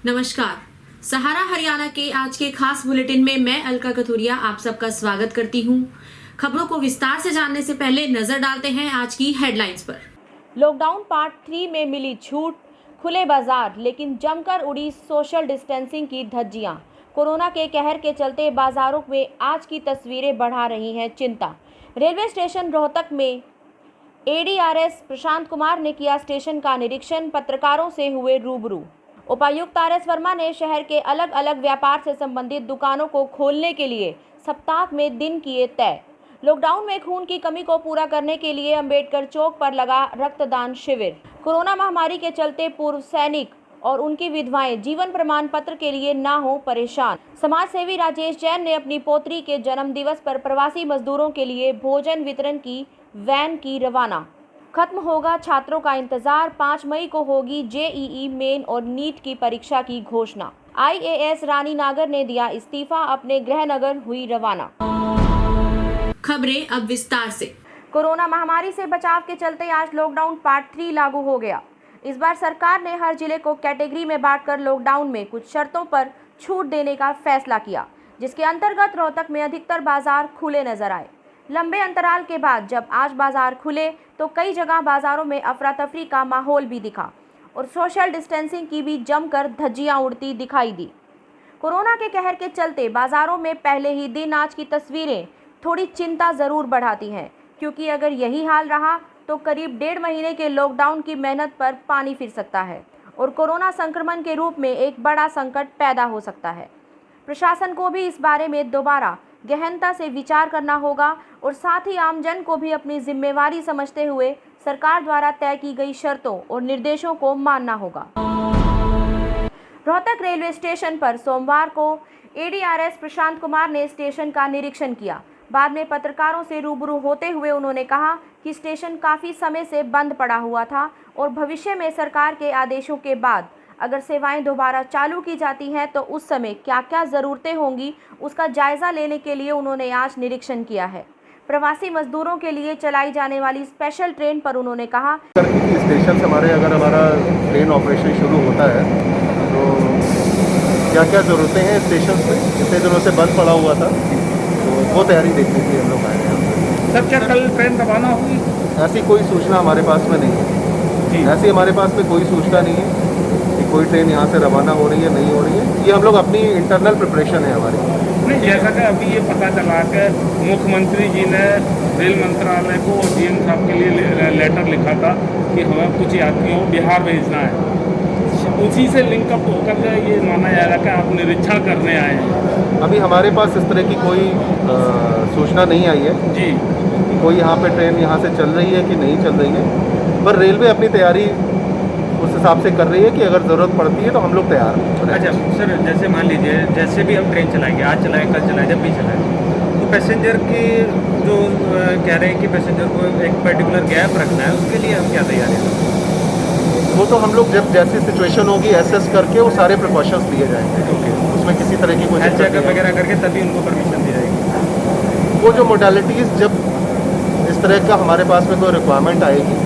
नमस्कार। सहारा हरियाणा के आज के खास बुलेटिन में मैं अलका कथुरिया आप सबका स्वागत करती हूं। खबरों को विस्तार से जानने से पहले नजर डालते हैं आज की हेडलाइंस पर। लॉकडाउन पार्ट 3 में मिली छूट, खुले बाजार लेकिन जमकर उड़ी सोशल डिस्टेंसिंग की धज्जियां। कोरोना के कहर के चलते बाजारों में आज की तस्वीरें बढ़ा रही हैं चिंता। रेलवे स्टेशन रोहतक में एडीआरएस प्रशांत कुमार ने किया स्टेशन का निरीक्षण, पत्रकारों से हुए रूबरू। उपायुक्त आर.एस. वर्मा ने शहर के अलग अलग व्यापार से संबंधित दुकानों को खोलने के लिए सप्ताह में दिन किए तय। लॉकडाउन में खून की कमी को पूरा करने के लिए अंबेडकर चौक पर लगा रक्तदान शिविर। कोरोना महामारी के चलते पूर्व सैनिक और उनकी विधवाएं जीवन प्रमाण पत्र के लिए ना हो परेशान। समाज सेवी राजेश जैन ने अपनी पोत्री के जन्म दिवस पर प्रवासी मजदूरों के लिए भोजन वितरण की वैन की रवाना। खत्म होगा छात्रों का इंतजार, 5 मई को होगी जेईई मेन और नीट की परीक्षा की घोषणा। आईएएस रानी नागर ने दिया इस्तीफा, अपने गृह नगर हुई रवाना। खबरें अब विस्तार से। कोरोना महामारी से बचाव के चलते आज लॉकडाउन पार्ट 3 लागू हो गया। इस बार सरकार ने हर जिले को कैटेगरी में बांटकर लॉकडाउन में कुछ शर्तों पर छूट देने का फैसला किया, जिसके अंतर्गत रोहतक में अधिकतर बाजार खुले नजर आए। लंबे अंतराल के बाद जब आज बाजार खुले तो कई जगह बाजारों में अफरा तफरी का माहौल भी दिखा और सोशल डिस्टेंसिंग की भी जमकर धज्जियां उड़ती दिखाई दी। कोरोना के कहर के चलते बाजारों में पहले ही दिन आज की तस्वीरें थोड़ी चिंता जरूर बढ़ाती हैं, क्योंकि अगर यही हाल रहा तो करीब 1.5 महीने के लॉकडाउन की मेहनत पर पानी फिर सकता है और कोरोना संक्रमण के रूप में एक बड़ा संकट पैदा हो सकता है। प्रशासन को भी इस बारे में दोबारा गहनता से विचार करना होगा और साथ ही आमजन को भी अपनी जिम्मेवारी समझते हुए सरकार द्वारा तय की गई शर्तों और निर्देशों को मानना होगा। रोहतक रेलवे स्टेशन पर सोमवार को एडीआरएस प्रशांत कुमार ने स्टेशन का निरीक्षण किया। बाद में पत्रकारों से रूबरू होते हुए उन्होंने कहा कि स्टेशन काफी समय से बंद पड़ा हुआ था और भविष्य में सरकार के आदेशों के बाद अगर सेवाएं दोबारा चालू की जाती हैं तो उस समय क्या क्या ज़रूरतें होंगी, उसका जायज़ा लेने के लिए उन्होंने आज निरीक्षण किया है। प्रवासी मजदूरों के लिए चलाई जाने वाली स्पेशल ट्रेन पर उन्होंने कहा, स्टेशन से अगर हमारा ट्रेन ऑपरेशन शुरू होता है तो क्या क्या ज़रूरतें हैं स्टेशन पे, इतने दिनों से बंद पड़ा हुआ था, तो वो तैयारी देखने के लिए हम लोग आए हैं। सर, क्या कल ट्रेन रवाना होगी? ऐसी कोई सूचना हमारे पास में नहीं है। ऐसी हमारे पास में कोई सूचना नहीं है कि कोई ट्रेन यहाँ से रवाना हो रही है, नहीं हो रही है। ये हम लोग अपनी इंटरनल प्रिपरेशन है हमारी। नहीं, जैसा कि अभी ये पता चला कि मुख्यमंत्री जी ने रेल मंत्रालय को और डीएम साहब के लिए लेटर लिखा था कि हमें कुछ यात्रियों को बिहार भेजना है। उसी से लिंकअप होकर ये माना जा रहा है कि आप निरीक्षण करने आए हैं। अभी हमारे पास इस तरह की कोई सूचना नहीं आई है जी, कोई यहाँ पे ट्रेन यहाँ से चल रही है कि नहीं चल रही है, पर रेलवे अपनी तैयारी उस हिसाब से कर रही है कि अगर ज़रूरत पड़ती है तो हम लोग तैयार हैं। अच्छा सर, जैसे मान लीजिए जैसे भी हम ट्रेन चलाएंगे, आज चलाएं, कल चलाएं, जब भी चलाएं, तो पैसेंजर की जो कह रहे हैं कि पैसेंजर को एक पर्टिकुलर गैप रखना है, उसके लिए हम क्या तैयारी हैं? वो तो हम लोग जब जैसी सिचुएशन होगी एसेस करके वो सारे प्रिकॉशंस लिए जाएंगे। ओके, उसमें किसी तरह की कोई हेल्थ चेकअप वगैरह करके तभी उनको परमिशन दी जाएगी। वो जो मोडालिटीज़ जब इस तरह का हमारे पास में कोई रिक्वायरमेंट आएगी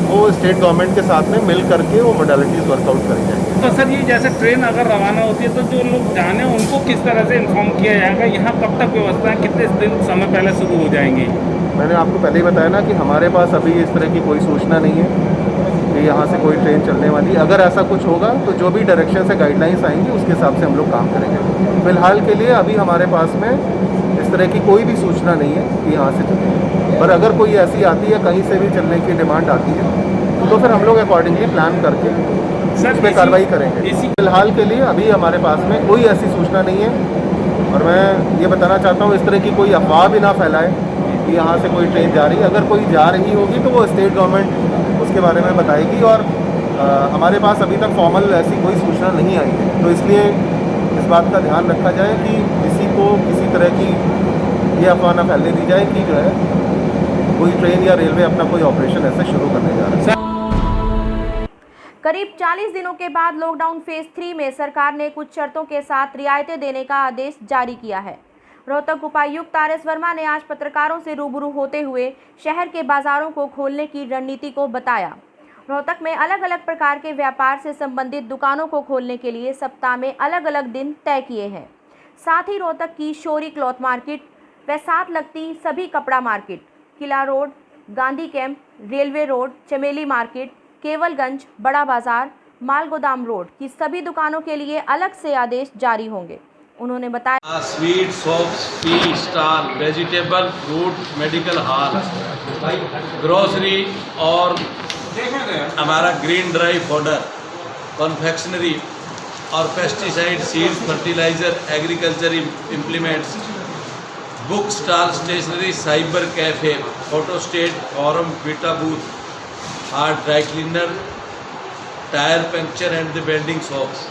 वो स्टेट गवर्नमेंट के साथ में मिल करके वो मोडालिटीज़ वर्कआउट करी जाएंगे। तो सर, ये जैसे ट्रेन अगर रवाना होती है तो जो लोग जाने उनको किस तरह से इन्फॉर्म किया जाएगा? यहाँ कब तक व्यवस्था है, कितने दिन समय पहले शुरू हो जाएंगी? मैंने आपको पहले ही बताया ना कि हमारे पास अभी इस तरह की कोई सूचना नहीं है कि यहाँ से कोई ट्रेन चलने वाली। अगर ऐसा कुछ होगा तो जो भी डायरेक्शन से गाइडलाइंस आएंगी उसके हिसाब से हम लोग काम करेंगे। फिलहाल के लिए अभी हमारे पास में इस तरह की कोई भी सूचना नहीं है कि यहाँ से चलें, पर अगर कोई ऐसी आती है, कहीं से भी चलने की डिमांड आती है तो फिर हम लोग अकॉर्डिंगली प्लान करके उस पर कार्रवाई करेंगे। फिलहाल के लिए अभी हमारे पास में कोई ऐसी सूचना नहीं है और मैं ये बताना चाहता हूँ इस तरह की कोई अफवाह भी ना फैलाए कि यहाँ से कोई ट्रेन जा रही है। अगर कोई जा रही होगी तो वो स्टेट गवर्नमेंट उसके बारे में बताएगी और हमारे पास अभी तक फॉर्मल ऐसी कोई सूचना नहीं आई है, तो इसलिए इस बात का ध्यान रखा जाए कि किसी को किसी तरह की ये अफवाह ना फैलने दी जाए कि जो है कोई ट्रेन या रेलवे अपना कोई ऑपरेशन ऐसे शुरू करने जा रहा है। करीब 40 दिनों के बाद लॉकडाउन फेज 3 में सरकार ने कुछ शर्तों के साथ रियायतें देने का आदेश जारी किया है। रोहतक उपायुक्त आर.एस. वर्मा ने आज पत्रकारों से रूबरू होते हुए शहर के बाजारों को खोलने की रणनीति को बताया। रोहतक में अलग अलग प्रकार के व्यापार से संबंधित दुकानों को खोलने के लिए सप्ताह में अलग अलग दिन तय किए हैं। साथ ही रोहतक की शोरी क्लॉथ मार्केट व साथ लगती सभी कपड़ा मार्केट, किला road, Gandhi camp, railway road, Chameli market, Kewalganj, Bara Bazar, माल गोदाम रोड की सभी दुकानों के लिए अलग से आदेश जारी होंगे। उन्होंने बताया sweet shops, tea stall, vegetable, fruit, medical hall, grocery और हमारा ग्रीन ड्राई पाउडर, कॉन्फेक्शनरी और pesticide, seeds, fertilizer, agriculture implements, book stall, stationery, cyber cafe, photostat, forum, beta booth, hard dry cleaner, tyre puncture and the welding shops.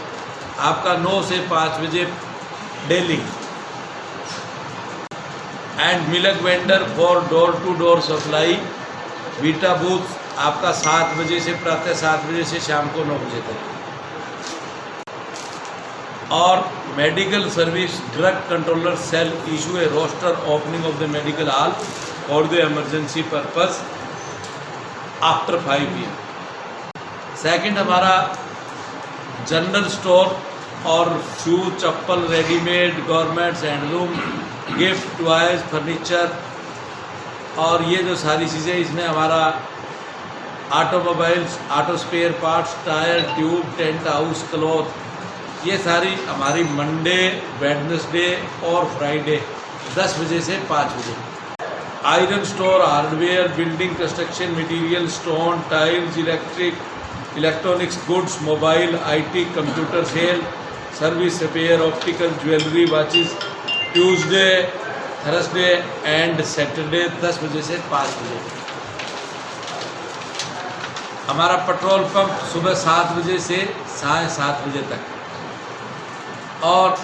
आपका 9 से 5 बजे daily and milk vendor for door to door supply, beta booth आपका 7 बजे से प्रातः 7 बजे से शाम को 9 बजे तक। और medical service drug controller cell issue a roster opening of the medical hall for the emergency purpose after 5 PM। Second, हमारा जनरल स्टोर और शू, चप्पल, readymade, governments, handloom, gift, toys, furniture और ये जो सारी चीज़ें, इसमें हमारा automobiles, auto spare parts, tyre, tube, tent house, cloth, ये सारी हमारी मंडे, वेडनेसडे और फ्राइडे 10 बजे से 5 बजे। Iron store, hardware, building construction material, stone, tiles, electronics goods, mobile, IT, computer sale, service repair, optical, jewellery, watches, Tuesday, Thursday and Saturday 10 बजे से 5 बजे। हमारा पेट्रोल पंप सुबह 7 बजे से 7:30 बजे तक और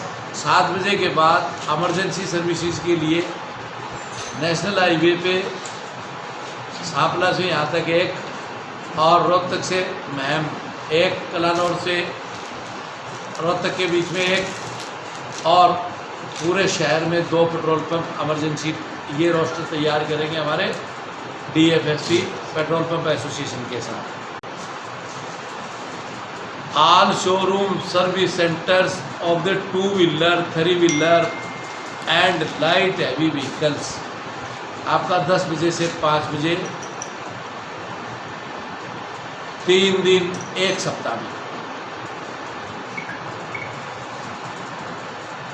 7 बजे के बाद इमरजेंसी सर्विसेज के लिए नेशनल हाईवे पे सांपला से यहाँ तक एक और रोहतक से महम एक, कलानौर से रोहतक के बीच में एक और पूरे शहर में 2 पेट्रोल पंप इमरजेंसी, ये रोस्टर तैयार करेंगे हमारे DFSP पेट्रोल पंप एसोसिएशन के साथ। All showroom service centres of the 2 wheeler, 3 wheeler and light heavy vehicles आपका 10 बजे से 5 बजे 3 दिन 1 सप्ताह में।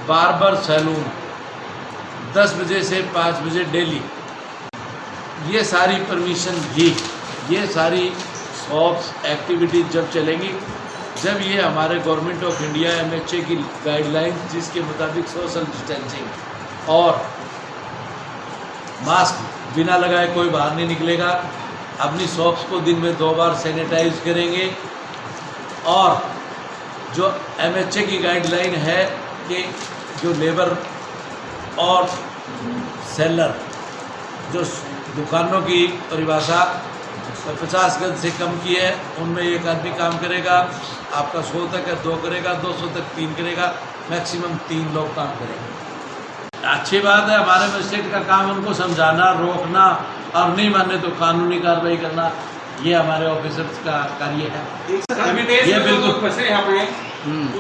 बार्बर सैलून 10 बजे से 5 बजे डेली। ये सारी परमिशन दी, ये सारी शॉप्स एक्टिविटीज जब चलेंगी, जब ये हमारे गवर्नमेंट ऑफ इंडिया MHA की गाइडलाइंस जिसके मुताबिक सोशल डिस्टेंसिंग और मास्क बिना लगाए कोई बाहर नहीं निकलेगा, अपनी शॉप्स को दिन में 2 बार सैनिटाइज करेंगे और जो MHA की गाइडलाइन है कि जो लेबर और सेलर जो दुकानों की परिभाषा 50 गज से कम की है, उनमें एक आदमी काम करेगा, आपका 100 तक है 2 करेगा, 200 तक 3 करेगा, मैक्सिमम 3 लोग काम करेंगे। अच्छी बात है, हमारे मजिस्ट्रेट का काम उनको समझाना, रोकना और नहीं माने तो कानूनी कार्रवाई करना, ये हमारे ऑफिसर्स का कार्य है। ये बिल्कुल फंसे यहाँ पे,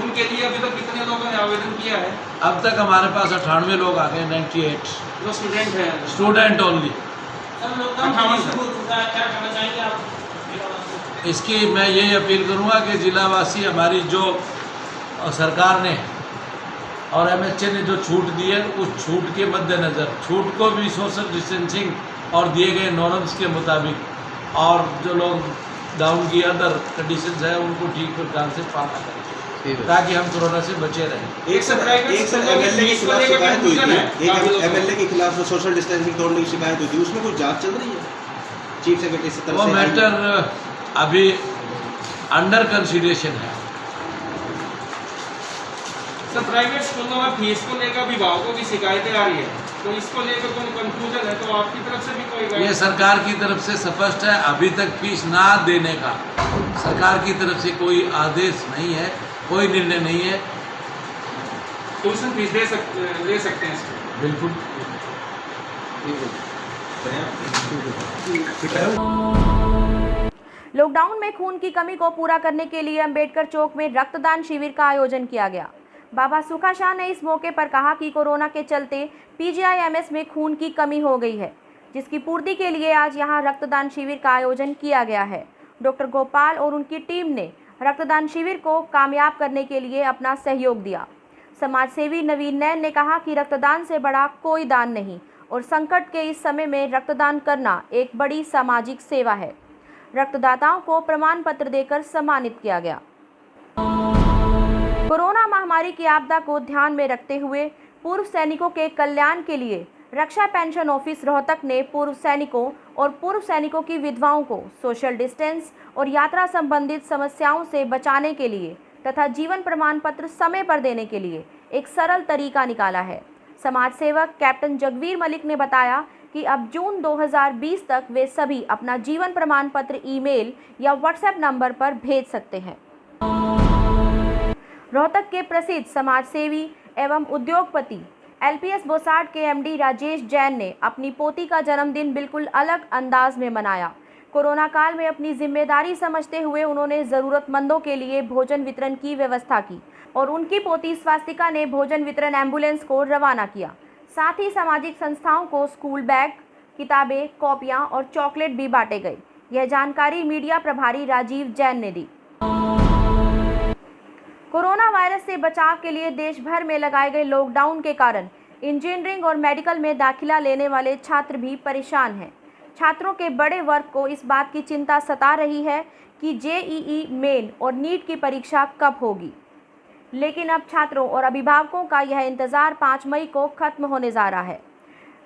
उनके लिए अभी तक कितने लोगों ने आवेदन किया है? अब तक हमारे पास 98 लोग आ गए, 98 जो स्टूडेंट है, स्टूडेंट ओनली। इसकी मैं यही अपील करूंगा कि जिलावासी हमारी जो सरकार ने और MHA ने जो छूट दी है, उस छूट के मद्देनज़र छूट को भी सोशल डिस्टेंसिंग और दिए गए नॉर्म्स के मुताबिक और जो लोग डाउन की अदर कंडीशंस है उनको ठीक प्रकार से पालना करें ताकि हम कोरोना से बचे रहें। एक MLA के खिलाफ शिकायत हुई थी, एक MLA के खिलाफ सोशल डिस्टेंसिंग तोड़ने की शिकायत हुई थी, उसमें कुछ जांच चल रही है चीफ सेक्रेटरी से? वो मैटर अभी अंडर कंसिडरेशन है। सर, प्राइवेट स्कूलों में फीस को लेकर अभिभावकों की शिकायतें आ रही है, तो इसको लेकर कोई कंफ्यूजन है तो आपकी तरफ से भी कोई? ये सरकार की तरफ से स्पष्ट है, अभी तक फीस ना देने का सरकार की तरफ से कोई आदेश नहीं है, कोई निर्णय नहीं है। ट्यूशन फीस ले सकते हैं इसको? बिल्कुल। लॉकडाउन में खून की कमी को पूरा करने के लिए अंबेडकर चौक में रक्तदान शिविर का आयोजन किया गया। बाबा सुखा शाह ने इस मौके पर कहा कि कोरोना के चलते PGIMS में खून की कमी हो गई है, जिसकी पूर्ति के लिए आज यहां रक्तदान शिविर का आयोजन किया गया है। डॉक्टर गोपाल और उनकी टीम ने रक्तदान शिविर को कामयाब करने के लिए अपना सहयोग दिया। समाज सेवी नवीन नैन ने कहा कि रक्तदान से बड़ा कोई दान नहीं और संकट के इस समय में रक्तदान करना एक बड़ी सामाजिक सेवा है। रक्तदाताओं को प्रमाण पत्र देकर सम्मानित किया गया। कोरोना महामारी की आपदा को ध्यान में रखते हुए पूर्व सैनिकों के कल्याण के लिए रक्षा पेंशन ऑफिस रोहतक ने पूर्व सैनिकों और पूर्व सैनिकों की विधवाओं को सोशल डिस्टेंस और यात्रा संबंधित समस्याओं से बचाने के लिए तथा जीवन प्रमाण पत्र समय पर देने के लिए एक सरल तरीका निकाला है। समाज सेवक कैप्टन जगवीर मलिक ने बताया कि अब जून 2020 तक वे सभी अपना जीवन प्रमाण पत्र ईमेल या व्हाट्सएप नंबर पर भेज सकते हैं। रोहतक के प्रसिद्ध समाज सेवी एवं उद्योगपति LPS बोसाट के MD राजेश जैन ने अपनी पोती का जन्मदिन बिल्कुल अलग अंदाज में मनाया। कोरोना काल में अपनी जिम्मेदारी समझते हुए उन्होंने ज़रूरतमंदों के लिए भोजन वितरण की व्यवस्था की और उनकी पोती स्वास्तिका ने भोजन वितरण एम्बुलेंस को रवाना किया। साथ ही सामाजिक संस्थाओं को स्कूल बैग, किताबें, कॉपियां और चॉकलेट भी बांटे गए। यह जानकारी मीडिया प्रभारी राजीव जैन ने दी। कोरोना वायरस से बचाव के लिए देश भर में लगाए गए लॉकडाउन के कारण इंजीनियरिंग और मेडिकल में दाखिला लेने वाले छात्र भी परेशान हैं। छात्रों के बड़े वर्ग को इस बात की चिंता सता रही है कि JEE मेन और नीट की परीक्षा कब होगी, लेकिन अब छात्रों और अभिभावकों का यह इंतज़ार 5 मई को खत्म होने जा रहा है।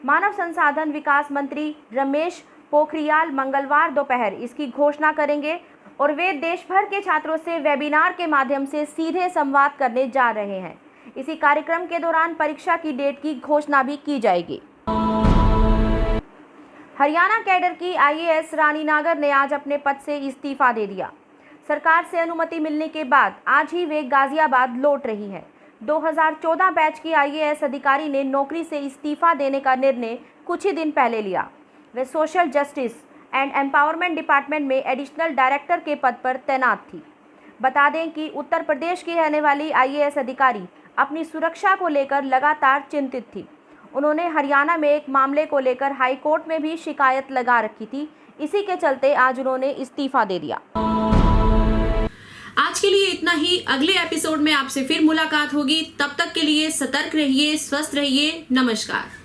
मानव संसाधन विकास मंत्री रमेश पोखरियाल मंगलवार दोपहर इसकी घोषणा करेंगे और वे देश भर के छात्रों से वेबिनार के माध्यम से सीधे संवाद करने जा रहे हैं। इसी कार्यक्रम के दौरान परीक्षा की डेट की घोषणा भी की जाएगी। हरियाणा कैडर की IAS रानी नागर ने आज अपने पद से इस्तीफा दे दिया। सरकार से अनुमति मिलने के बाद आज ही वे गाजियाबाद लौट रही हैं। 2014 बैच की IAS अधिकारी ने नौकरी से इस्तीफा देने का निर्णय कुछ ही दिन पहले लिया। वे social justice and empowerment department में एडिशनल डायरेक्टर के पद पर तैनात थी। बता दें कि उत्तर प्रदेश की रहने वाली IAS अधिकारी अपनी सुरक्षा को लेकर लगातार चिंतित थी। उन्होंने हरियाणा में एक मामले को लेकर हाई कोर्ट में भी शिकायत लगा रखी थी। इसी के चलते आज उन्होंने इस्तीफा दे दिया। आज के लिए इतना ही। अगले एपिसोड में आपसे फिर मुलाकात होगी। तब तक के लिए सतर्क रहिए, स्वस्थ रहिए। नमस्कार।